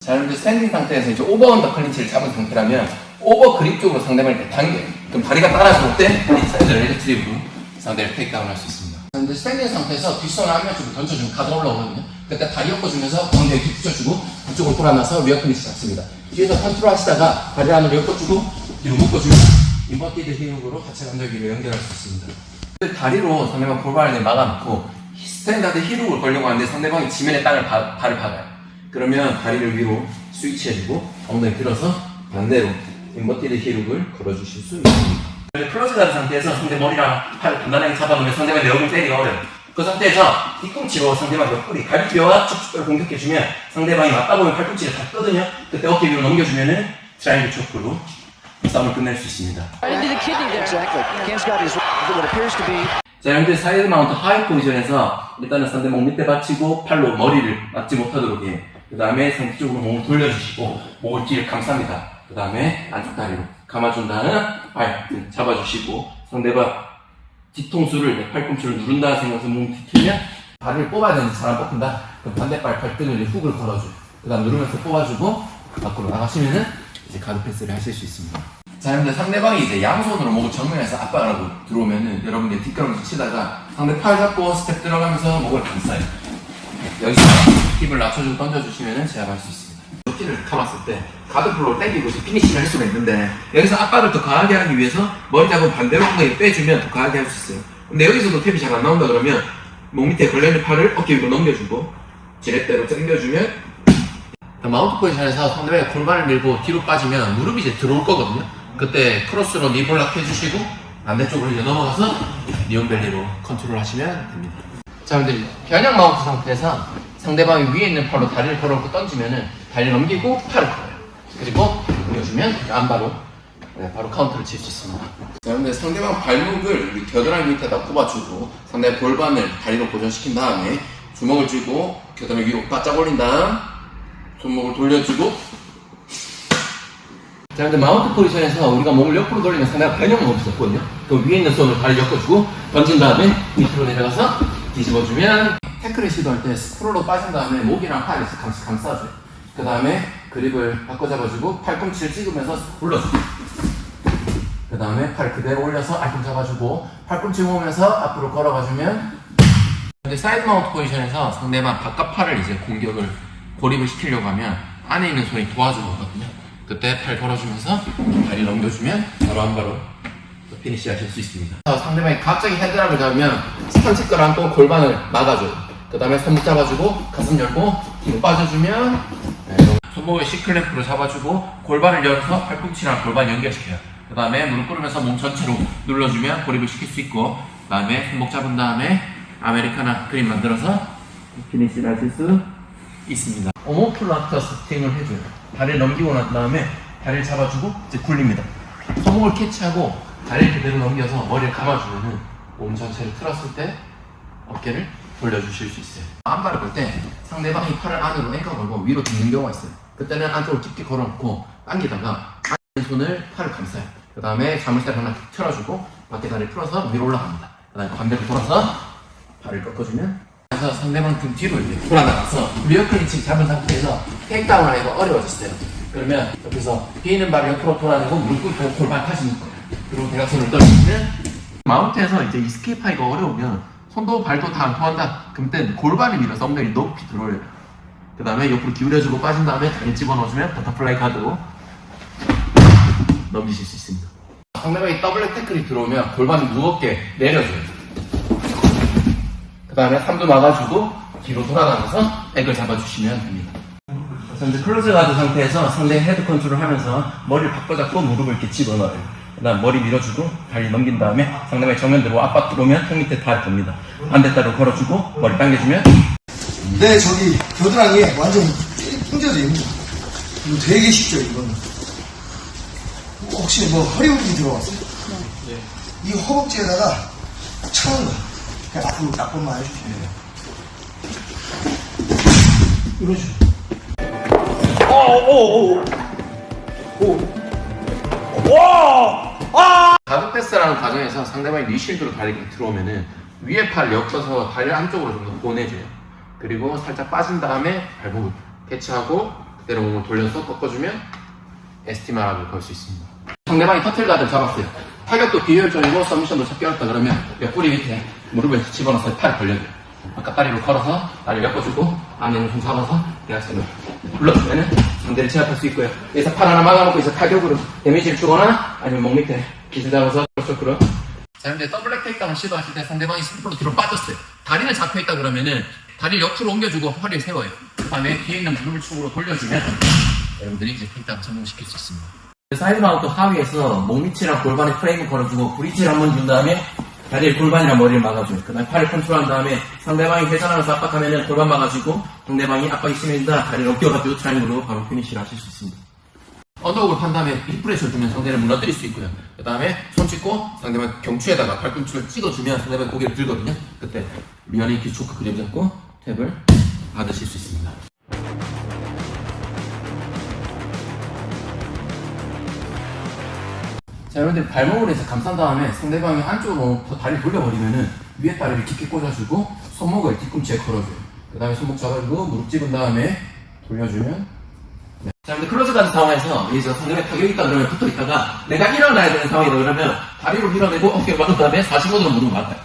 자, 여러분들 스탠딩 상태에서 이제 오버 언더 클린치를 잡은 상태라면 오버 그립 쪽으로 상대방을 이렇게 당겨요. 그럼 다리가 따라줄 때 인사이드 레그 트립으로 상대를 테이크다운 할 수 있습니다. 자, 근데 스탠딩 상태에서 뒷손 앞면쪽으로 던져주면 가드 올라오거든요. 그때 다리 엮어주면서 엉덩이 이렇게 붙여주고 그쪽으로 돌아나서 리어 클린치 잡습니다. 뒤에서 컨트롤 하시다가 다리 안으로 엮어주고 뒤로 묶어주면 인버티드 힐육으로 하체 간절기를 연결할 수 있습니다. 다리로 상대방 골반을 막아놓고 스탠다드 힐육을 걸려고 하는데 상대방이 지면에 발을 박아요. 그러면 다리를 위로 스위치해주고 엉덩이 들어서 반대로 인버티드 힐육을 걸어주실 수 있습니다. 클로즈 가드 상태에서 상대 머리랑 팔을 단단하게 잡아놓으면 상대방의 내어을 때리기 어려워요. 그 상태에서 뒤꿈치로 상대방 옆구리, 갈비뼈와 척추뼈를 공격해주면 상대방이 맞다 보면 팔꿈치를 닿거든요. 그때 어깨 위로 넘겨주면은 트라이앵글 초크로 싸움을 끝낼 수 있습니다. 자, 여러분들 사이드 마운트 하이 포지션에서 일단은 상대방 밑에 받치고 팔로 머리를 맞지 못하도록 해요. 그 다음에 상대 쪽으로 몸을 돌려주시고 목을 뒤를 감쌉니다. 그 다음에 안쪽 다리로 감아준 다음 발 잡아주시고 상대방 뒤통수를 팔꿈치를 누른다 생각해서 몸 뒤틀면 발을 뽑아야 되는데 잘 안 뽑힌다. 그럼 반대발 발등을 훅을 걸어줘요. 그 다음 누르면서 뽑아주고 밖으로 나가시면은 이제 가드 패스를 하실 수 있습니다. 자, 여러분들 상대방이 이제 양손으로 목을 정면에서 압박을 하고 들어오면은 여러분들 뒷걸음질 치다가 상대 팔 잡고 스텝 들어가면서 목을 감싸요. 여기서 힙을 낮춰주고 던져주시면은 제압할 수 있습니다. 힐을 감았을 때 가드 플로우를 당기고 피니시를 할 수가 있는데 여기서 압박을 더 강하게 하기 위해서 머리 잡은 반대로 엉덩이 빼주면 더 강하게 할 수 있어요. 근데 여기서도 탭이 잘 안 나온다 그러면 목 밑에 걸려있는 팔을 어깨 위로 넘겨주고 지렛대로 당겨주면 마운트 포지션에서 상대방이 골반을 밀고 뒤로 빠지면 무릎이 이제 들어올 거거든요. 그때 크로스로 니볼락 해주시고 반대쪽으로 이제 넘어가서 니온벨리로 컨트롤 하시면 됩니다. 자, 근데 변형 마운트 상태에서 상대방이 위에 있는 팔로 다리를 걸어놓고 던지면은 다리를 넘기고 팔을 걸어요. 그리고 올려주면 안바로 바로 카운터를 칠 수 있습니다. 자, 근데 상대방 발목을 우리 겨드랑이 밑에다 꼽아주고 상대방 골반을 다리로 고정시킨 다음에 주먹을 쥐고 겨드랑이 위로 바짝 올린 다음 손목을 돌려주고 자, 근데 마운트 포지션에서 우리가 몸을 옆으로 돌리면 상대가 변형은 없었거든요. 그 위에 있는 손을 다리 엮어주고 던진 다음에 밑으로 내려가서 뒤집어주면 태클을 시도할 때 스크롤로 빠진 다음에 목이랑 팔을 감싸줘요. 그 다음에 그립을 바꿔 잡아주고 팔꿈치를 찍으면서 올려주고 그 다음에 팔 그대로 올려서 알꿈 잡아주고 팔꿈치 모으면서 앞으로 걸어가주면 근데 사이드 마운트 포지션에서 상대방 바깥 팔을 이제 공격을 고립을 시키려고 하면 안에 있는 손이 도와주는 거거든요. 그때 팔 걸어주면서 다리 넘겨주면 바로 한 바로 피니시 하실 수 있습니다. 상대방이 갑자기 헤드락을 잡으면 스턴치걸 안고 골반을 막아줘요. 그 다음에 손목 잡아주고 가슴 열고 뒤로 빠져주면 손목을 C클램프로 잡아주고 골반을 열어서 팔꿈치랑 골반 연결시켜요. 그 다음에 무릎 꿇으면서 몸 전체로 눌러주면 고립을 시킬 수 있고 그 다음에 손목 잡은 다음에 아메리카나 그림 만들어서 피니시를 하실 수 있습니다. 오모플라터 스팅을 해줘요. 다리를 넘기고 난 다음에 다리를 잡아주고 이제 굴립니다. 손목을 캐치하고 다리를 그대로 넘겨서 머리를 감아주면은 몸 전체를 틀었을 때 어깨를 돌려주실 수 있어요. 안발을 걸 때 상대방이 팔을 안으로 앵커 걸고 위로 딛는 경우가 있어요. 그때는 안쪽으로 깊게 걸어놓고 당기다가 안에 손을 팔을 감싸요. 그 다음에 자물쇠를 하나 틀어주고 밖에 다리를 풀어서 위로 올라갑니다. 그 다음에 반대로 돌아서 발을 꺾어주면 그래서 상대방 등 뒤로 이렇게 돌아나가서 리어 클린치 잡은 상태에서 테이크다운 하기가 어려워졌어요. 그러면 옆에서 비는 발을 옆으로 돌아내고 무릎 꿇고 골반 타시는 거예요. 그리고 대각선을 떨어지면 마운트에서 이제 이스케이프 하기가 어려우면 손도 발도 다 안 통한다. 그때 골반을 밀어서 엉덩이 높이 들어올려요. 그 다음에 옆으로 기울여주고 빠진 다음에 다리 집어넣어주면 버터플라이 가드로 넘기실 수 있습니다. 상대방이 더블 태클이 들어오면 골반을 무겁게 내려줘요. 그 다음에 삼두 막아주고 뒤로 돌아가면서 백을 잡아주시면 됩니다. 이제 클로즈 가드 상태에서 상대 헤드 컨트롤 하면서 머리를 바꿔잡고 무릎을 이렇게 집어넣어요. 그 다음 머리 밀어주고 다리 넘긴 다음에 상대방이 정면 들어오고 압박 들어오면 턱 밑에 다리 겁니다. 반대따로 걸어주고 머리 당겨주면 네, 저기 겨드랑이에 완전 힘들어요. 이거 되게 쉽죠, 이거는. 혹시 뭐 허리 움직이 들어왔어요? 네. 이 허벅지에다가 차는 거야. 그냥 앞으로 몇 번만 해주시면 돼요. 이런 식으로. 가드 패스라는 과정에서 상대방이 니실드로 다리가 들어오면은 위에 팔 엮어서 다리 안쪽으로 좀 더 보내줘요. 그리고 살짝 빠진 다음에 발목을 캐치하고 그대로 몸을 돌려서 꺾어주면 ST마락을 걸 수 있습니다. 상대방이 터틀가드를 잡았어요. 타격도 비효율적이고 서미션도 잡기 어렵다 그러면 옆구리 밑에 무릎을 집어넣어서 팔을 벌려줘요. 아까 다리로 걸어서 다리를 엮어주고 안에는 좀 잡아서 대각선을 불러주면 상대를 제압할 수 있고요. 여기서 팔 하나 막아놓고 이제 타격으로 데미지를 주거나 아니면 목 밑에 기술 잡아서 쇼크로. 자, 근데 더블랙 테이크다운을 시도하실 때 상대방이 10% 뒤로 빠졌어요. 다리는 잡혀있다 그러면은 다리를 옆으로 옮겨주고 허리를 세워요. 그 다음에 뒤에 있는 무릎을 축으로 돌려주면 여러분들이 이제 테이크다운 성공시킬 수 있습니다. 사이드 마운트 하위에서 목 밑이랑 골반에 프레임을 걸어주고 브릿지를 한번 준 다음에 다리를 골반이랑 머리를 막아줘요. 그 다음에 팔을 컨트롤한 다음에 상대방이 회전하면서 압박하면 골반 막아주고 상대방이 압박이 심해진다 다리를 어깨가지고 트라이앵글로 바로 피니시를 하실 수 있습니다. 언더훅을 판 다음에 힙프레셔를 주면 상대를 무너뜨릴 수 있고요. 그 다음에 손 씻고 상대방 경추에다가 팔꿈치를 찍어주면 상대방이 고개를 들거든요. 그때 리어링 기초크 그립 잡고 탭을 받으실 수 있습니다. 자, 여러분들 발목을 해서 감싼 다음에 상대방이 안쪽으로 다리를 돌려버리면은 위에 다리를 깊게 꽂아주고 손목을 뒤꿈치에 걸어줘요. 그 다음에 손목 잡아주고 무릎 집은 다음에 돌려주면 네. 자, 근데 클로즈 가드 상황에서 이제 상대방이 타격이 있다 그러면 붙어 있다가 내가 일어나야 되는 상황이다 그러면 다리로 밀어내고 어깨를 막은 다음에 45도로 무릎을 막아요.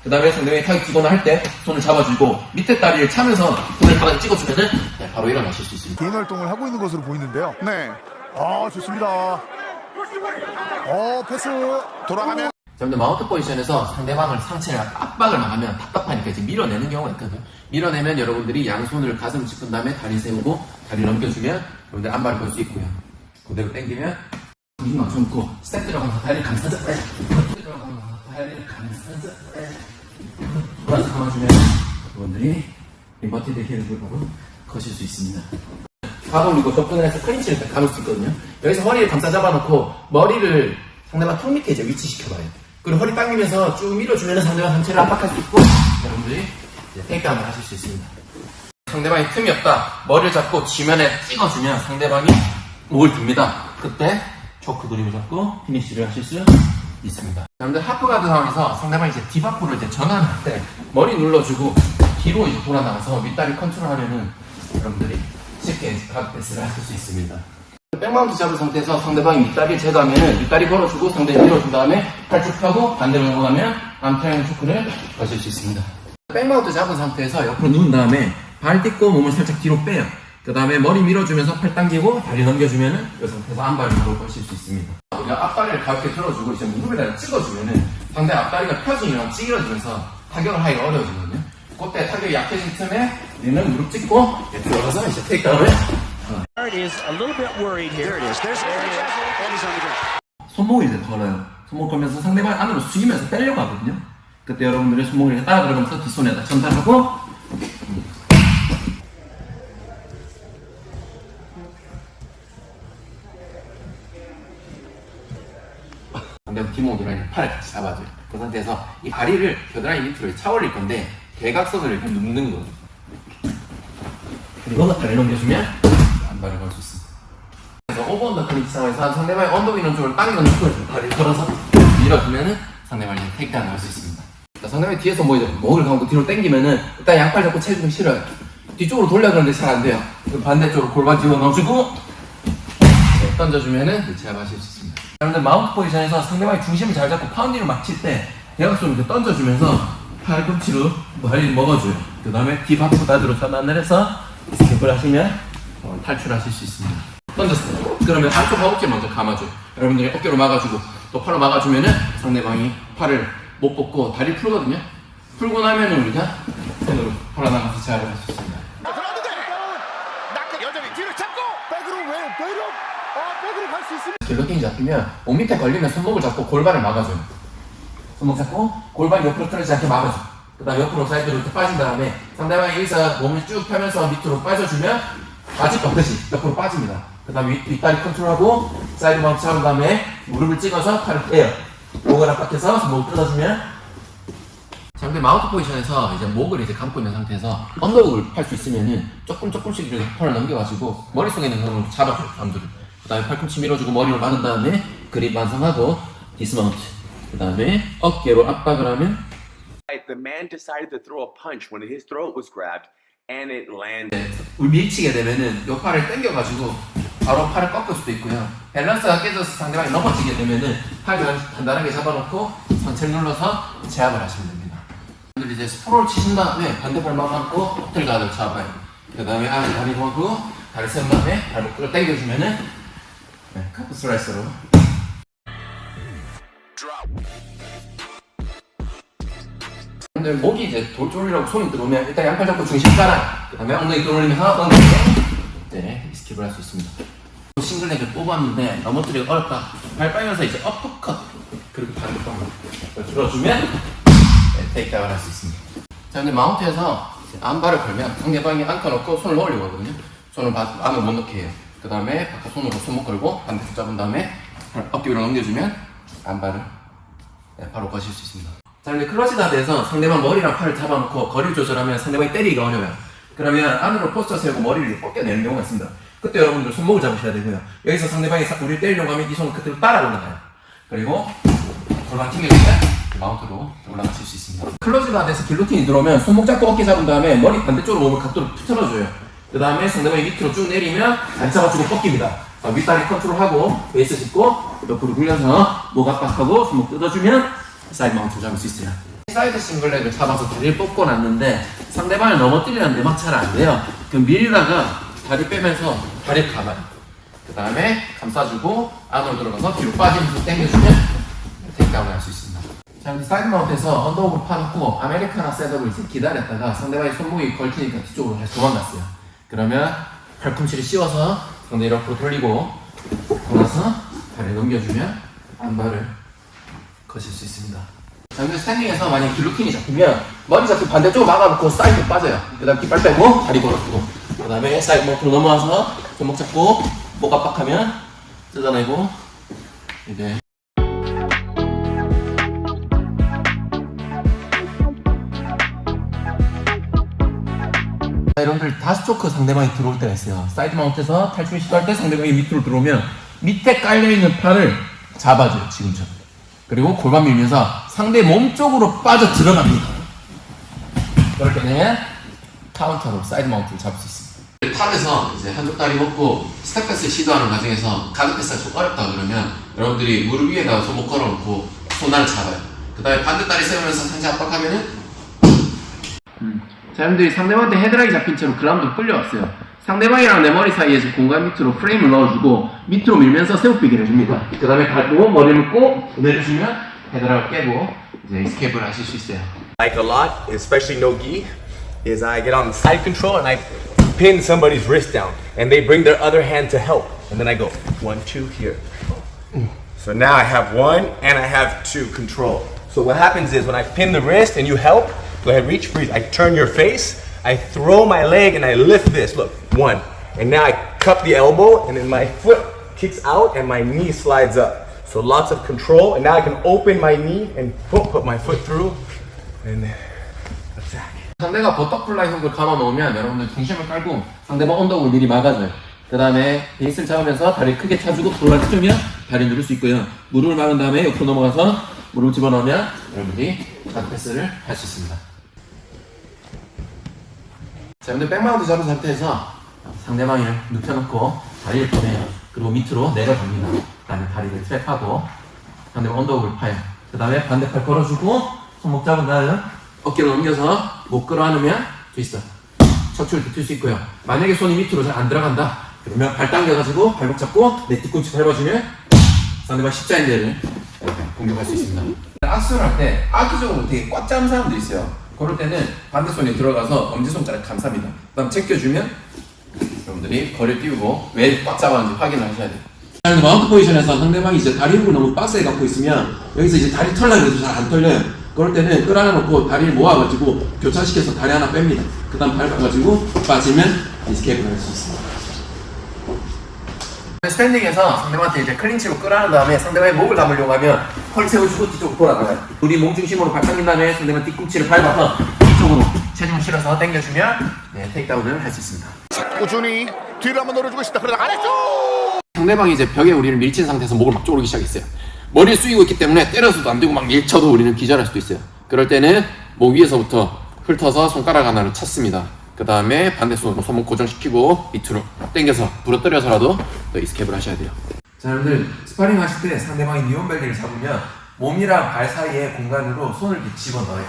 그 다음에 상대방이 타격 주거나 할 때 손을 잡아주고 밑에 다리를 차면서 손을 바닥에 찍어주면은 네, 바로 일어나실 수 있습니다. 개인 활동을 하고 있는 것으로 보이는데요. 네. 좋습니다. 패스 돌아가면. 자, 근데 마운트 포지션에서 상대방을 상체를 압박을 나가면 답답하니까 이제 밀어내는 경우가 있거든요. 밀어내면 여러분들이 양손을 가슴 짚은 다음에 다리 세우고 다리 넘겨주면 여러분들 안발을 걸 수 있고요. 그대로 당기면 힘 맞춰놓고 스텝 들어가면서 다리를 감싸자. 스텝 들어가면서 다리를 감싸자. 돌아서 감아주면 여러분들이 인버티드 힐을 바로 거실 수 있습니다. 가 올리고 접근을 해서 클린치를 감을 수 있거든요. 여기서 허리를 감싸 잡아놓고 머리를 상대방 턱 밑에 이제 위치시켜봐요. 그리고 허리 당기면서 쭉 밀어주면 상대방 상체를 압박할 수 있고 여러분들이 테이크다운을 하실 수 있습니다. 상대방이 틈이 없다. 머리를 잡고 지면에 찍어주면 상대방이 목을 듭니다. 그때 초크 그립을 잡고 피니쉬를 하실 수 있습니다. 여러분들 하프가드 상황에서 상대방이 이제 딥하프를 이제 전환할 때 머리 눌러주고 뒤로 이제 돌아나가서 윗다리 컨트롤하면은 여러분들이 쉽게 가드 패스를 하실 수 있습니다. 백마운트 잡은 상태에서 상대방이 윗다리를 제거하면 윗다리 걸어주고 상대를 밀어준 다음에 팔 쭉 펴고 반대로 넘어가면 암트라이앵글 초크를 거실 수 있습니다. 백마운트 잡은 상태에서 옆으로 누운 다음에 발 딛고 몸을 살짝 뒤로 빼요. 그 다음에 머리 밀어주면서 팔 당기고 다리 넘겨주면 이 상태에서 안발을 바로 거실 수 있습니다. 우리가 앞다리를 가볍게 들어주고 이제 무릎에다가 찍어주면 상대 앞다리가 펴지면 찌그러지면서 타격을 하기가 어려워지거든요. 그때 타격이 약해진 틈에 우리는 무릎 찍고 들어가서 이제 테이크다운을 손목을 이제 걸어요. 손목 걸면서 상대방 안으로 숙이면서 빼려고 하거든요. 그때 여러분들의 손목을 이렇게 따라 들어가면서 뒷손에다 전달하고 상대방 뒷목이랑 팔을 같이 잡아줘요. 그 상태에서 이 다리를 겨드랑이 밑으로 차 올릴 건데 대각선을 이렇게 눕는 거예요. 그리고 다리 넘겨주면 안발을 걸 수 있습니다. 그래서 오버언더 클린치 상황에서 상대방의 언더 위는 쪽을 당기는 쪽을 다리를 걸어서 밀어주면은 상대방이 테이크다운을 할 수 있습니다. 상대방이 뒤에서 뭐 이제 목을 감고 뒤로 당기면은 일단 양팔 잡고 체중이 실어요. 뒤쪽으로 돌려 그러는데 잘 안 돼요. 반대쪽으로 골반 집어 넣어주고 던져주면은 제압하실 수 있습니다. 여러분들 마운트 포지션에서 상대방이 중심을 잘 잡고 파운딩을 막 칠 때 대각선을 이렇게 던져주면서 팔꿈치로 머리를 먹어줘요. 그 다음에 딥하프 가드로 전환을 해서 스텝을 하시면 탈출하실 수 있습니다. 던졌어요. 그러면 안쪽 허벅지 먼저 감아줘요. 여러분들이 어깨로 막아주고 또 팔로 막아주면은 상대방이 팔을 못 뻗고 다리를 풀거든요. 풀고 나면은 우리가 손으로 팔아나가서 제압을 할 수 있습니다. 여전히 뒤를 잡고 백으로 백으로 갈 수 있습니다. 갤러킹이 잡히면 몸 밑에 걸리면 손목을 잡고 골반을 막아줘요. 손목 잡고 골반 옆으로 틀어지지 않게 막아줘. 그 다음에 옆으로 사이드로 이렇게 빠진 다음에 상대방이 여기서 몸을 쭉 펴면서 밑으로 빠져주면 빠질 것 없듯이 옆으로 빠집니다. 그 다음에 윗다리 컨트롤하고 사이드 마운트 잡은 다음에 무릎을 찍어서 팔을 빼요. 목을 압박해서 목을 뜯어주면 자, 근데 마운트 포지션에서 이제 목을 이제 감고 있는 상태에서 언더훅을 할 수 있으면은 조금씩 이렇게 팔을 넘겨가지고 머릿속에 있는 그런 걸 잡아줘요, 감도를. 그 다음에 팔꿈치 밀어주고 머리로 막은 다음에 그립 완성하고 디스마운트. 그 다음에 어깨로 압박을 하면 The man decided to throw a punch when his throat was grabbed and it landed. 밀치게 되면은 요 팔을 당겨가지고 바로 팔을 꺾을 수도 있고요. 밸런스가 깨져서 상대방이 넘어지게 되면은 팔 단단하게 잡아놓고 상체를 눌러서 제압을 하시면 됩니다. 여러분들 이제 스프롤 치신 다음에 반대발 막아놓고 호텔 가드를 잡아요. 그 다음에 안에 다리 모으고 다리 세운 다음에 발목을 당겨주면은 카프 슬라이스로. 여러분들 목이 이제 돌졸이라고 손이 들어오면 일단 양팔 잡고 중심 깔아. 그 다음에 엉덩이 끌어올리면서 엉덩이 스킵을 할 수 있습니다. 싱글렉을 뽑았는데 넘어뜨리기 어렵다. 발 빨면서 이제 어퍼컷 그리고 다리 또 들어주면 테이크다운을 할 수 있습니다. 자, 근데 마운트에서 안발을 걸면 상대방이 안겨놓고 손을 넣으려고 하거든요. 손을 안으로 못 넣게 해요. 그 다음에 바깥 손으로 손목 걸고 반대쪽 잡은 다음에 어깨 위로 넘겨주면 안발을 바로 거실 수 있습니다. 자, 근데 클러치 다드에서 상대방 머리랑 팔을 잡아놓고 거리를 조절하면 상대방이 때리기가 어려워요. 그러면 안으로 포스터 세우고 머리를 벗겨내는 경우가 있습니다. 그때 여러분들 손목을 잡으셔야 되고요. 여기서 상대방이 우리를 때리려고 하면 이 손을 그대로 따라 올라가요. 그리고 골반 튕겨주면 마운트로 올라가실 수 있습니다. 클러치 다드에서 길로틴이 들어오면 손목 잡고 어깨 잡은 다음에 머리 반대쪽으로 몸을 각도를 틀어줘요. 그 다음에 상대방이 밑으로 쭉 내리면 안 잡아주고 꺾입니다. 윗다리 컨트롤하고 베이스 짚고 옆으로 굴려서 목 압박하고 손목 뜯어주면 사이드 마운트를 잡을 수 있어요. 사이드 싱글렉을 잡아서 다리를 뽑고 났는데 상대방을 넘어뜨리는데 막 잘 안 돼요. 그럼 밀다가 다리 빼면서 다리를 감아요. 그 다음에 감싸주고 안으로 들어가서 뒤로 빠지면서 당겨주면 테이크다운을 할 수 있습니다. 자, 근데 사이드 마운트에서 언더오브를 파놓고 아메리카나 셋업을 이제 기다렸다가 상대방이 손목이 걸치니까 뒤쪽으로 다시 도망갔어요. 그러면 팔꿈치를 씌워서 상대 옆으로 돌리고 돌아서 다리를 넘겨주면 안발을 거실 수 있습니다. 자, 근데 스탠딩에서 만약에 길로틴이 잡히면 머리 잡고 반대쪽으로 막아놓고 사이드로 빠져요. 그 다음 깃발 빼고 다리 걸어주고 그 다음에 사이드 마운트로 넘어와서 손목 잡고 목 압박하면 뜯어내고 이제 여러분들 다스초크 상대방이 들어올 때가 있어요. 사이드 마운트에서 탈출 시도할 때 상대방이 밑으로 들어오면 밑에 깔려있는 팔을 잡아줘요. 지금처럼. 그리고 골반 밀면서 상대 몸 쪽으로 빠져 들어갑니다. 그렇게 되면 카운터로 사이드 마운트를 잡을 수 있습니다. 탑에서 이제 한쪽 다리 먹고 스텝 패스 시도하는 과정에서 가드 패스가 좀 어렵다 그러면 여러분들이 무릎 위에다가 손목 걸어놓고 손날을 잡아요. 그 다음에 반대 다리 세우면서 상체 압박하면은 자, 여러분들이 상대방한테 헤드락이 잡힌 채로 그라운드로 끌려왔어요. 상대방이랑 내 머리 사이에서 공간 밑으로 프레임을 넣어주고 밑으로 밀면서 세우피기를 해줍니다. 그 다음에 발도 머리 묶고 내려주면 헤드락을 깨고 이제 에스케이프를 하실 수 있어요. Like a lot, especially no gi, is I get on the side control and I pin somebody's wrist down and they bring their other hand to help and then I go 1, 2 here. So now I have 1 and I have 2 control. So what happens is when I pin the wrist and you help, go ahead, reach, freeze. I turn your face, I throw my leg and I lift this. Look, 1. And now I cup the elbow and then my foot kicks out and my knee slides up. So lots of control and now I can open my knee and put my foot through and attack. 상대가 버터플라이 훅을 감아 놓으면 여러분들 중심을 깔고 상대방 언덕을 미리 막아줘요. 그 다음에 베이스를 잡으면서 다리를 크게 차주고 돌아를 펴면 다리 누를 수 있고요. 무릎을 막은 다음에 옆으로 넘어가서 무릎을 집어넣으면 여러분들이 가드 패스를 할 수 있습니다. 자, 근데 백마운트 잡은 상태에서 상대방을 눕혀놓고 다리를 꺼내요. 그리고 밑으로 내려갑니다. 그 다음에 다리를 트랩하고 상대방 언더우를 파요. 그 다음에 반대팔 걸어주고 손목 잡은 다음에 어깨를 넘겨서 목 끌어안으면 트위스터 척추를 뒤틀 수 있고요. 만약에 손이 밑으로 잘 안 들어간다 그러면 발 당겨가지고 발목 잡고 내 뒤꿈치 밟아주면 상대방 십자인대를 공격할 수 있습니다. 악수를 할 때 악기적으로 되게 꽉 잡는 사람도 있어요. 그럴 때는 반대손이 들어가서 엄지손가락 감쌉니다. 그 다음 제껴주면 여러분들이 거리를 띄우고 왜 꽉 잡았는지 확인을 하셔야 돼요. 자, 마운트 포지션에서 상대방이 이제 다리 훅을 너무 빡세게 갖고 있으면 여기서 이제 다리 털려고 해도 잘 안 털려요. 그럴 때는 끌어안아놓고 다리를 모아가지고 교차시켜서 다리 하나 뺍니다. 그 다음 밟아가지고 빠지면 에스케이프를 할 수 있습니다. 스탠딩에서 상대방한테 이제 클린치로 끌어안은 다음에 상대방의 목을 감으려고 하면 허리 세워주고 뒤쪽으로 돌아가요. 우리 몸 중심으로 발 당긴 다음에 상대방 뒤꿈치를 밟아서 뒤쪽으로 체중을 실어서 당겨주면 테이크다운을 할 수 있습니다. 꾸준히 뒤를 한번 노려주고 있다. 그러다 아래쪽. 상대방이 이제 벽에 우리를 밀친 상태에서 목을 막 조르기 시작했어요. 머리를 숙이고 있기 때문에 때려서도 안 되고 막 밀쳐도 우리는 기절할 수도 있어요. 그럴 때는 목 위에서부터 훑어서 손가락 하나를 찼습니다. 그 다음에 반대손으로 손목 고정시키고 밑으로 당겨서 부러뜨려서라도 또 이스케이프를 하셔야 돼요. 자, 여러분들 스파링 하실 때 상대방이 니온벨리를 잡으면 몸이랑 발 사이에 공간으로 손을 이렇게 집어넣어요.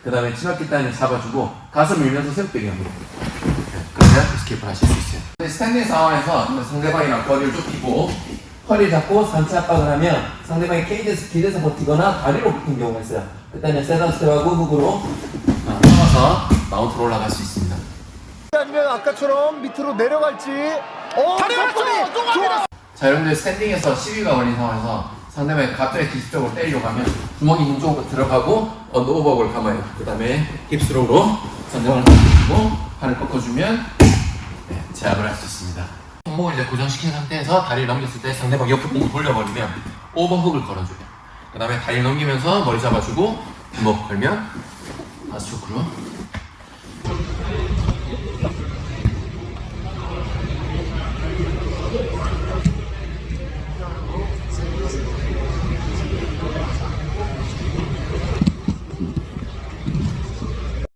그 다음에 치마깃단을 잡아주고 가슴 밀면서 새우빼기 합니다. 그러면 이스케이프를 하실 수 있어요. 스탠딩 상황에서 상대방이랑 거리를 좁히고 허리를 잡고 상체 압박을 하면 상대방이 케이지에서 길에서 버티거나 다리로 버틴 경우가 있어요. 그때는 셋업 스텝하고 훅으로 넘어서 마운트로 올라갈 수 있습니다. 아니면 아까처럼 밑으로 내려갈지. 다리 맞춰! 또 갑니다! 자, 여러분들 스탠딩에서 시비가 걸린 상황에서 상대방이 갑자기 기습적으로 때리려고 하면 주먹이 힘 쪽으로 들어가고 언더오버를 감아요. 그 다음에 힙스로우로 상대방을 꺾어주고 팔을 꺾어주면 제압을 할 수 있습니다. 손목을 이제 고정시킨 상태에서 다리를 넘겼을 때 상대방 옆으로 몸을 돌려버리면 오버훅을 걸어줘요. 그 다음에 다리를 넘기면서 머리 잡아주고 주먹 걸면 아스초크로.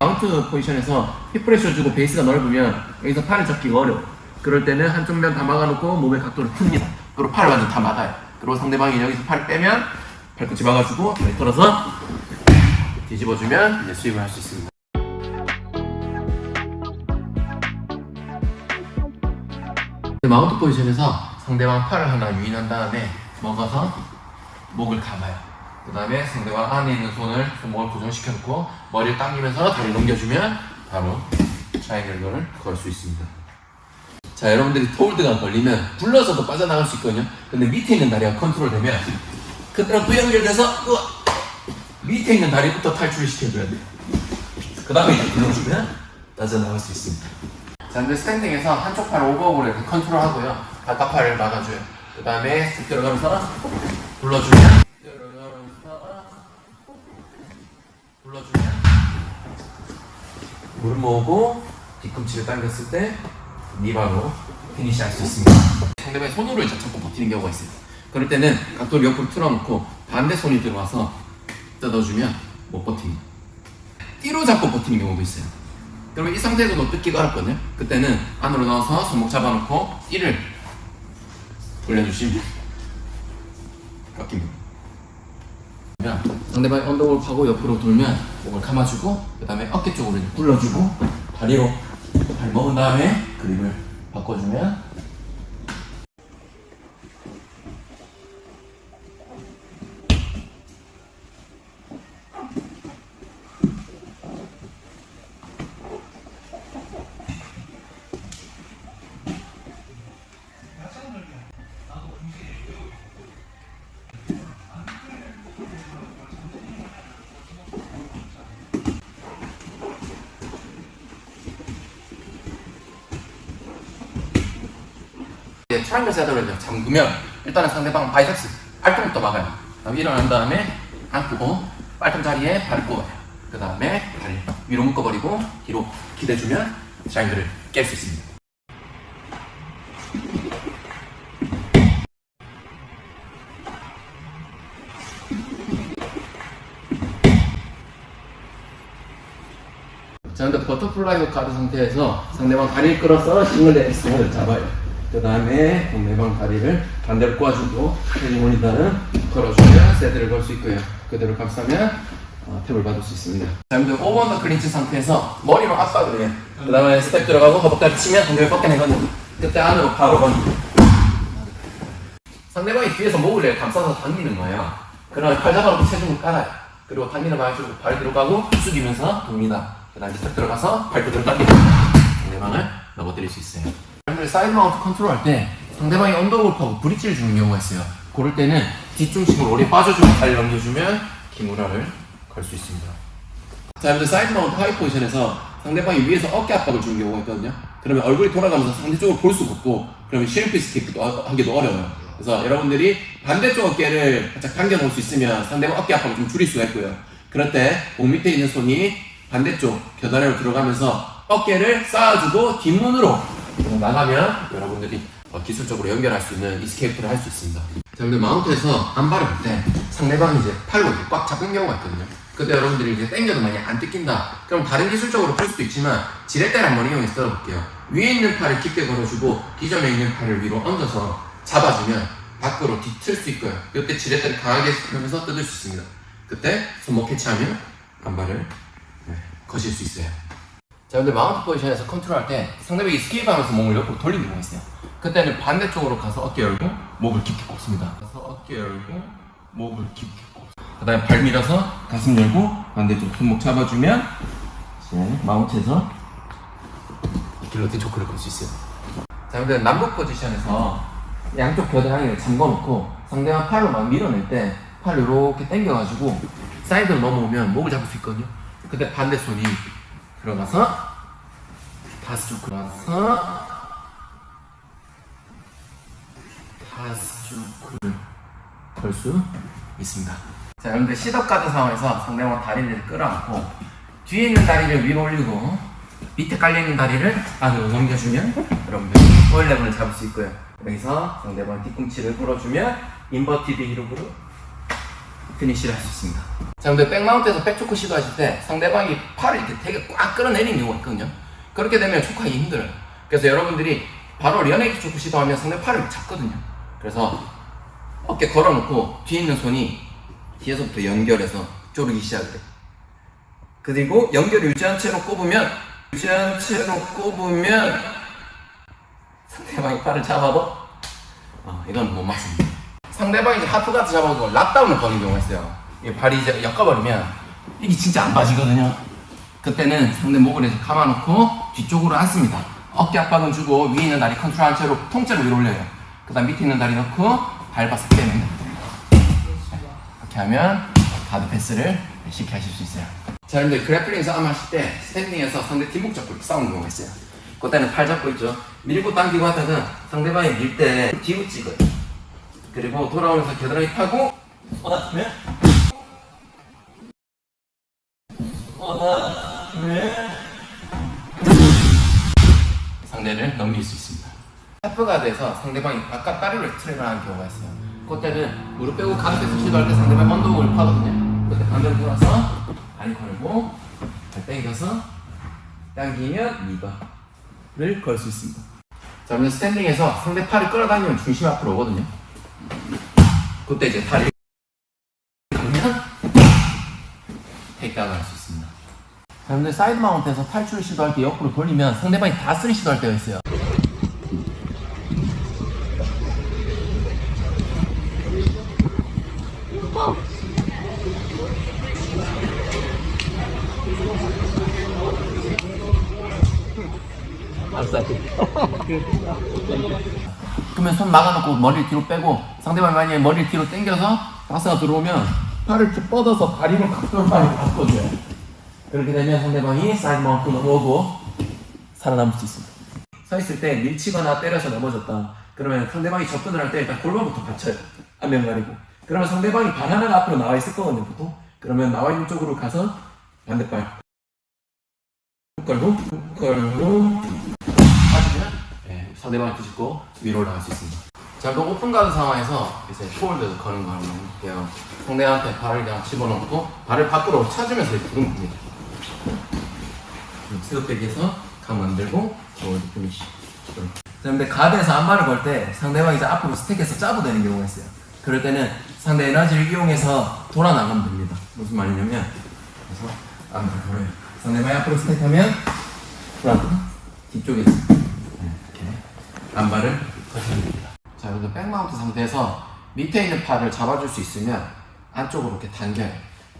마운트 포지션에서 힙프레셔 주고 베이스가 넓으면 여기서 팔을 접기가 어려워. 그럴 때는 한쪽 면 다 막아놓고 몸의 각도를 틉니다. 그리고 팔을 완전 다 막아요. 그리고 상대방이 여기서 팔을 빼면 발꿈치 막아주고 다리 털어서 뒤집어주면 이제 스윕을 할 수 있습니다. 마운트 포지션에서 상대방 팔을 하나 유인한 다음에 먹어서 목을 감아요. 그 다음에 상대방 안에 있는 손목을 고정시켜놓고 머리를 당기면서 다리를 넘겨주면 바로 트라이앵글을 걸 수 있습니다. 자, 여러분들이 톨드가 걸리면 굴러서도 빠져나갈 수 있거든요. 근데 밑에 있는 다리가 컨트롤되면 그때랑 또 연결돼서 밑에 있는 다리부터 탈출을 시켜줘야 돼요. 그 다음에 이제 굴러주면 빠져나갈 수 있습니다. 자, 근데 스탠딩에서 한쪽 팔을 오버업으로 이렇게 컨트롤하고요. 바깥팔을 막아줘요. 그 다음에 쑥 들어가면서 굴러주면 무릎 모으고 뒤꿈치를 당겼을 때 니바로 피니시 할 수 있습니다. 상대방의 손으로 이제 잡고 버티는 경우가 있어요. 그럴 때는 각도를 옆으로 틀어놓고 반대 손이 들어와서 뜯어주면 못 버팁니다. 띠로 잡고 버티는 경우도 있어요. 그러면 이 상태에서도 뜯기가 어렵거든요. 그때는 안으로 넣어서 손목 잡아놓고 띠를 돌려주시면 꺾입니다. 상대방이 언더볼 파고 옆으로 돌면 목을 감아주고 그 다음에 어깨 쪽으로 굴러주고 다리로 발 먹은 다음에 그립을 바꿔주면 트라이앵글 세더를 잠그면 일단은 상대방 바이셉스 발등부터 막아요. 그다음에 일어난 다음에 안고 발등 자리에 발을 꼽아요. 그 다음에 다리를 위로 묶어버리고 뒤로 기대주면 트라이앵글을 깰 수 있습니다. 자, 근데 버터플라이 훅 가드 상태에서 상대방 다리를 끌어서 싱글 엑스를 잡아요. 그 다음에 상대방 다리를 반대로 꼬아주고 헤지모니다는 걸어주면 세드를 걸 수 있고요. 그대로 감싸면 탭을 받을 수 있습니다. 자, 여러분들 오버언더 클린치 상태에서 머리로 압박을 해요. 그 다음에 스텝 들어가고 허벅다리 치면 상대를 꺾여내거든요. 그때 안으로 바로 건드려. 상대방이 뒤에서 목을 감싸서 당기는 거예요. 그러면 팔 잡아놓고 체중을 깔아요. 그리고 당기는 발쪽으로 발 들어가고 숙이면서 돕니다. 그 다음에 스텝 들어가서 발 그대로 당기고 상대방을 넘어뜨릴 수 있어요. 여러분들 사이드 마운트 컨트롤 할 때 상대방이 언더볼하고 브릿지를 주는 경우가 있어요. 그럴 때는 뒤중심으로 오래 빠져주고 다리 넘겨주면 기무라를 걸 수 있습니다. 자, 여러분들 사이드 마운트 하이 포지션에서 상대방이 위에서 어깨 압박을 주는 경우가 있거든요. 그러면 얼굴이 돌아가면서 상대쪽으로 볼 수가 없고 그러면 쉘피스 킥도 하기도 어려워요. 그래서 여러분들이 반대쪽 어깨를 살짝 당겨 놓을 수 있으면 상대방 어깨 압박을 좀 줄일 수가 있고요. 그럴 때 목 밑에 있는 손이 반대쪽 겨드랑이로 들어가면서 어깨를 쌓아주고 뒷문으로 나가면 여러분들이 기술적으로 연결할 수 있는 이스케이프를 할 수 있습니다. 자, 근데 마운트에서 안발을 할 때 상대방이 이제 팔로 꽉 잡은 경우가 있거든요. 그때 여러분들이 이제 당겨도 많이 안 뜯긴다. 그럼 다른 기술적으로 풀 수도 있지만 지렛대를 한번 이용해서 들어볼게요. 위에 있는 팔을 깊게 걸어주고 기존에 있는 팔을 위로 얹어서 잡아주면 밖으로 뒤틀 수 있고요. 이때 지렛대를 강하게 하면서 뜯을 수 있습니다. 그때 손목 캐치하면 안발을 거실 수 있어요. 자, 근데 마운트 포지션에서 컨트롤할 때 상대방이 스케이프 하면서 몸을 옆으로 돌리는 경우가 있어요. 그때는 반대쪽으로 가서 어깨 열고 목을 깊게 꼽습니다. 가서 어깨 열고 목을 깊게 꼽습니다. 그 다음에 발 밀어서 가슴 열고 반대쪽 손목 잡아주면 이제 마운트에서 길로틴 초크를 걸 수 있어요. 자, 근데 남북 포지션에서 양쪽 겨드랑이를 잠궈놓고 상대방 팔로 막 밀어낼 때 팔 이렇게 당겨가지고 사이드로 넘어오면 목을 잡을 수 있거든요. 그때 반대 손이 들어가서 다스 쭉 들어가서 다스 쭉을 걸 수 있습니다. 자, 여러분들 시덥 가드 상황에서 상대방 다리를 끌어안고 뒤에 있는 다리를 위로 올리고 밑에 깔려있는 다리를 안으로 넘겨주면 여러분들 포일레븐을 잡을 수 있고요. 여기서 상대방 뒤꿈치를 풀어주면 인버티드 힐훅으로 피니쉬를 할 수 있습니다. 자, 근데 백마운트에서 백초크 시도하실 때 상대방이 팔을 이렇게 되게 꽉 끌어내리는 경우가 있거든요. 그렇게 되면 초크하기 힘들어요. 그래서 여러분들이 바로 리어네이트 초크 시도하면 상대 팔을 잡거든요. 그래서 어깨 걸어놓고 뒤에 있는 손이 뒤에서부터 연결해서 쪼르기 시작을 해요. 그리고 연결을 유지한 채로 꼽으면 상대방이 팔을 잡아도 이건 못 맞습니다. 상대방이 이제 하프가드 잡아서 락다운을 거는 경우가 있어요. 발이 이제 엮어버리면 이게 진짜 안 빠지거든요. 그때는 상대 목을 이제 감아놓고 뒤쪽으로 앉습니다. 어깨 압박은 주고 위에 있는 다리 컨트롤한 채로 통째로 위로 올려요. 그 다음 밑에 있는 다리 넣고 발 바싹 빼면 이렇게 하면 가드 패스를 쉽게 하실 수 있어요. 자, 근데 그래플링 싸움 하실 때 스탠딩에서 상대 뒷목 잡고 이렇게 싸우는 경우가 있어요. 그때는 팔 잡고 있죠. 밀고 당기고 하다가 상대방이 밀 때 뒤로 찍어요. 그리고 돌아오면서 겨드랑이 파고 뻗어주면 상대를 넘길 수 있습니다. 하프가드에서 상대방이 바깥 다리를 트랩을 하는 경우가 있어요. 그때는 무릎 빼고 가드에서 시도할 때 상대방 언더복을 파거든요. 그때 반대로 돌아서 다리 걸고 발 당겨서 당기면 리버를 걸 수 있습니다. 자, 그러면 스탠딩에서 상대 팔을 끌어당기면 중심이 앞으로 오거든요. 그때 이제 다리를 걸면 테이크다운을 할 수 있습니다. 자, 근데 사이드 마운트에서 탈출을 시도할 때 옆으로 돌리면 상대방이 다스를 시도할 때가 있어요. 그러면 손 막아놓고 머리를 뒤로 빼고 상대방이 만약에 머리를 뒤로 당겨서 바스가 들어오면 팔을 쭉 뻗어서 다리를 각도를 바꿔줘요. 그렇게 되면 상대방이 사이드 마운트 넘어오고 살아남을 수 있습니다. 서 있을 때 밀치거나 때려서 넘어졌다. 그러면 상대방이 접근을 할 때 일단 골반부터 받쳐요. 안면 가리고. 그러면 상대방이 발 하나가 앞으로 나와 있을 거거든요, 보통. 그러면 나와 있는 쪽으로 가서 반대발 걸고 빠지면 상대방을 뒤집고 위로 올라갈 수 있습니다. 자, 그 오픈가드 상황에서 이제 폴드 거는 거 한번 해볼게요. 상대한테 발을 그냥 집어넣고 발을 밖으로 차주면서 이렇게 부르면 됩니다. 스텝백에서 감 만들고 저울도 피니쉬. 근데 가드에서 안발을 걸 때 상대방이 이제 앞으로 스택해서 짜부되는 경우가 있어요. 그럴 때는 상대 에너지를 이용해서 돌아 나가면 됩니다. 무슨 말이냐면 그래서 안발 걸어요. 상대방이 앞으로 스택하면 프런트 뒤쪽에서 이렇게 안발을 거시면 됩니다. 자, 여기서 백마운트 상태에서 밑에 있는 팔을 잡아줄 수 있으면 안쪽으로 이렇게 당겨요.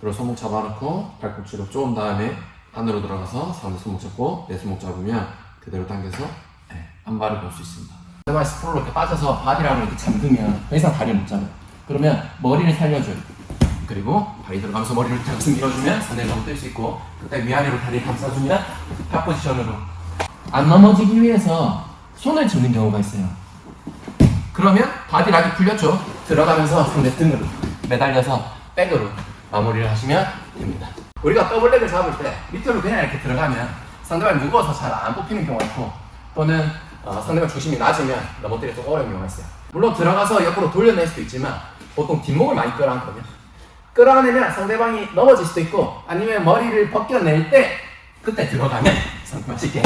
그리고 손목 잡아놓고 발꿈치로 쪼은 다음에 안으로 들어가서 상대 손목 잡고 내 손목 잡으면 그대로 당겨서 안발을 걸 수 있습니다. 상대방이 스프롤로 이렇게 빠져서 바디랑을 이렇게 잠그면 더 이상 다리를 못 잡아요. 그러면 머리를 살려줘요. 그리고 발이 들어가면서 머리를 가슴 밀어주면 상대가 너무 뜰 수 있고 그때 위아래로 다리를 감싸주면 탑 포지션으로 안 넘어지기 위해서 손을 짚는 경우가 있어요. 그러면 바디락이 풀렸죠. 들어가면서 상대 등으로 매달려서 백으로 마무리를 하시면 됩니다. 우리가 더블렉을 잡을 때 밑으로 그냥 이렇게 들어가면 상대방이 무거워서 잘 안 뽑히는 경우가 있고 또는 상대방 중심이 낮으면 넘어뜨리기 좀 어려운 경우가 있어요. 물론 들어가서 옆으로 돌려낼 수도 있지만 보통 뒷목을 많이 끌어안거든요. 끌어내면 상대방이 넘어질 수도 있고 아니면 머리를 벗겨낼 때 그때 들어가면 상대방 쉽게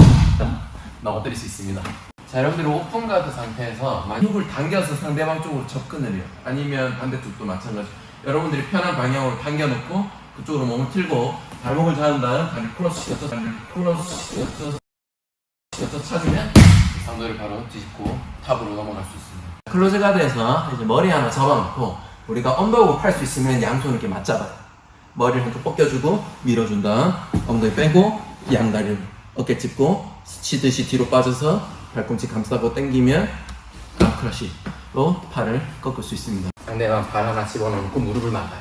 넘어뜨릴 수 있습니다. 자, 여러분들이 오픈가드 상태에서 훅을 당겨서 상대방 쪽으로 접근을 해요. 아니면 반대쪽도 마찬가지. 여러분들이 편한 방향으로 당겨놓고 그쪽으로 몸을 틀고 발목을 잡은 다음 다리를 크로스 시켜서 찾으면 상대를 바로 뒤집고 탑으로 넘어갈 수 있습니다. 클로즈 가드에서 이제 머리 하나 잡아놓고 우리가 언더훅을 팔 수 있으면 양손을 이렇게 맞잡아요. 머리를 이렇게 벗겨주고 밀어준 다음 엉덩이 빼고 양다리를 어깨 짚고 스치듯이 뒤로 빠져서 발꿈치 감싸고 당기면 암크러쉬로 팔을 꺾을 수 있습니다. 상대방 발 하나 집어넣고 무릎을 막아요.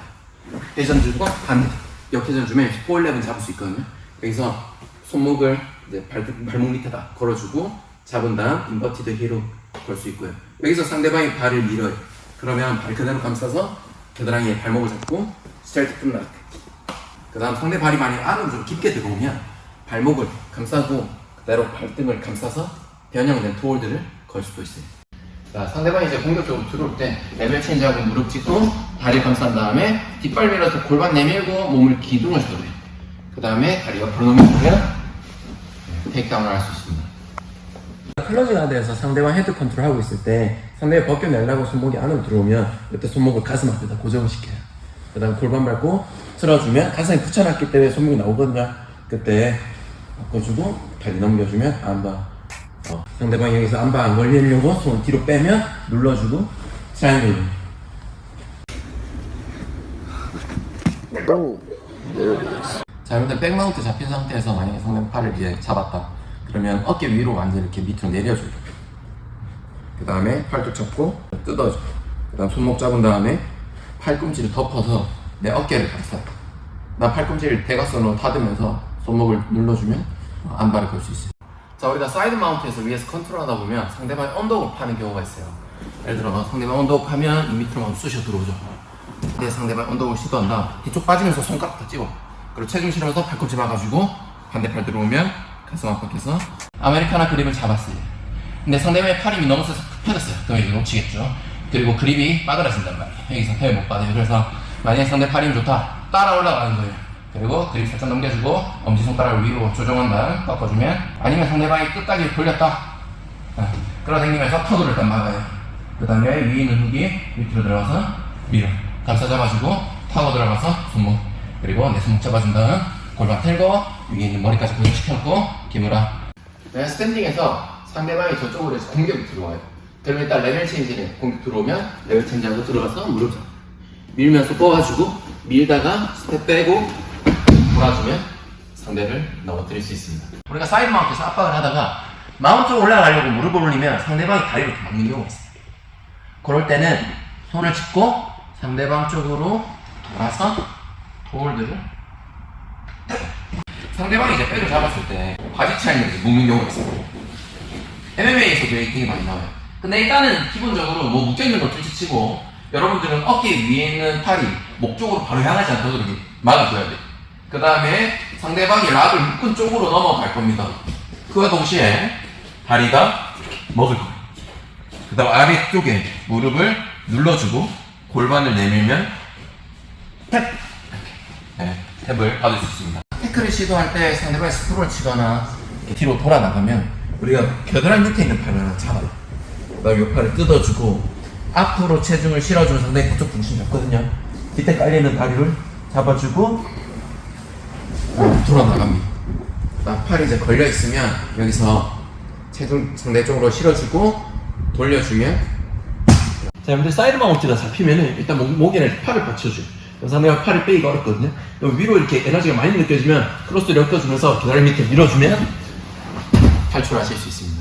회전 주고 반대 역회전 주면 포울랩은 잡을 수 있거든요. 여기서 손목을 이제 발목 밑에다 걸어주고 잡은 다음 인버티드 힐로 걸 수 있고요. 여기서 상대방이 발을 밀어요. 그러면 발 그대로 감싸서 겨드랑이에 발목을 잡고 스트레이트 풋락. 그 다음 상대 발이 만약 안으로 좀 깊게 들어오면 발목을 감싸고 그대로 발등을 감싸서 변형된 토홀드를 걸 수도 있어요. 자, 상대방이 이제 공격적으로 들어올 때 레벨 체인지하고 무릎 짚고 다리 감싼 다음에 뒷발 밀어서 골반 내밀고 몸을 기둥을 시도해요. 그 다음에 다리 옆으로 넘겨주면 테이크다운을 할 수 있습니다. 클러즈 가드에서 상대방 헤드 컨트롤 하고 있을 때 상대가 벗겨내려고 손목이 안으로 들어오면 이때 손목을 가슴 앞에다 고정을 시켜요. 그 다음 골반 밟고 틀어주면 가슴에 붙여놨기 때문에 손목이 나오거든요. 그때 바꿔주고 다리 넘겨주면 안바. 상대방이 여기서 안바 안 걸리려고 손을 뒤로 빼면 눌러주고 트라이앵글. 자, 여러분들 백마운트 잡힌 상태에서 만약에 상대방 팔을 이제 잡았다 그러면 어깨 위로 완전히 이렇게 밑으로 내려줘요. 그 다음에 팔뚝 잡고 뜯어줘. 그 다음 손목 잡은 다음에 팔꿈치를 덮어서 내 어깨를 감싸. 나 팔꿈치를 대각선으로 타들면서 손목을 눌러주면 안바를 걸 수 있어요. 자, 우리가 사이드 마운트에서 위에서 컨트롤하다 보면 상대방이 언더훅 파는 경우가 있어요. 예를 들어 상대방 언더훅 하면 이 밑으로만 쑤셔 들어오죠. 근데 상대방 언더훅을 시도한다. 뒤쪽 빠지면서 손가락 다 찍어. 그리고 체중 실어서 팔꿈치 막아주고 반대팔 들어오면 가슴 압박해서 아메리카나 그립을 잡았어요. 근데 상대방의 팔 힘이 너무 세서 펴졌어요. 그럼 이제 놓치겠죠. 그리고 그립이 빠들어진단 말이에요. 여기서 펴을 못 받아요. 그래서 만약에 상대 팔 힘이 좋다, 따라 올라가는 거예요. 그리고 그립 살짝 넘겨주고 엄지손가락을 위로 조정한 다음 꺾어주면, 아니면 상대방이 끝까지 돌렸다, 끌어당기면서 터도를 일단 막아요. 그 다음에 위에 있는 훅이 밑으로 들어가서 밀어 감싸 잡아주고 타고 들어가서 손목, 그리고 내 손목 잡아준 다음 골반 틀고 위에 있는 머리까지 고정시켜놓고 기무라. 스탠딩에서 상대방이 저쪽으로 해서 공격이 들어와요. 그러면 일단 레벨 체인지에 공격 들어오면 레벨 체인지하고 들어가서 무릎 잡아 밀면서 뽑아주고 밀다가 스텝 빼고 돌아주면 상대를 넘어뜨릴 수 있습니다. 우리가 사이드 마운트에서 압박을 하다가 마운트 올라가려고 무릎을 올리면 상대방이 다리를 이렇게 막는 경우가 있어요. 그럴 때는 손을 짚고 상대방 쪽으로 돌아서 홀드를, 상대방이 이제 백을 잡았을 때 바지 차이를 묶는 경우가 있어요. MMA에서도 되게 많이 나와요. 근데 일단은 기본적으로 뭐 묶여있는 걸 둘째치고 여러분들은 어깨 위에 있는 팔이 목 쪽으로 바로 향하지 않도록 이렇게 막아줘야 돼요. 그 다음에 상대방이 락을 묶은 쪽으로 넘어갈 겁니다. 그와 동시에 다리가 먹을 거예요. 그 다음 아래쪽에 무릎을 눌러주고 골반을 내밀면 탭! 탭을 받을 수 있습니다. 태클을 시도할 때 상대방이 스크롤을 치거나 뒤로 돌아 나가면 우리가 겨드랑이 밑에 있는 팔을 하나 잡아요. 그 다음에 이 팔을 뜯어주고 앞으로 체중을 실어주는 상당히 그쪽 중심 잡거든요. 밑에 깔려있는 다리를 잡아주고 돌아 나갑니다. 팔이 이제 걸려있으면 여기서 체중 상대 쪽으로 실어주고 돌려주면, 자, 여러분들 사이드 마운트가 잡히면은 일단 목에는 팔을 받쳐줘요. 상대가 팔을 빼기가 어렵거든요. 위로 이렇게 에너지가 많이 느껴지면 크로스를 엮어주면서 겨드랑이 밑에 밀어주면 탈출하실 수 있습니다.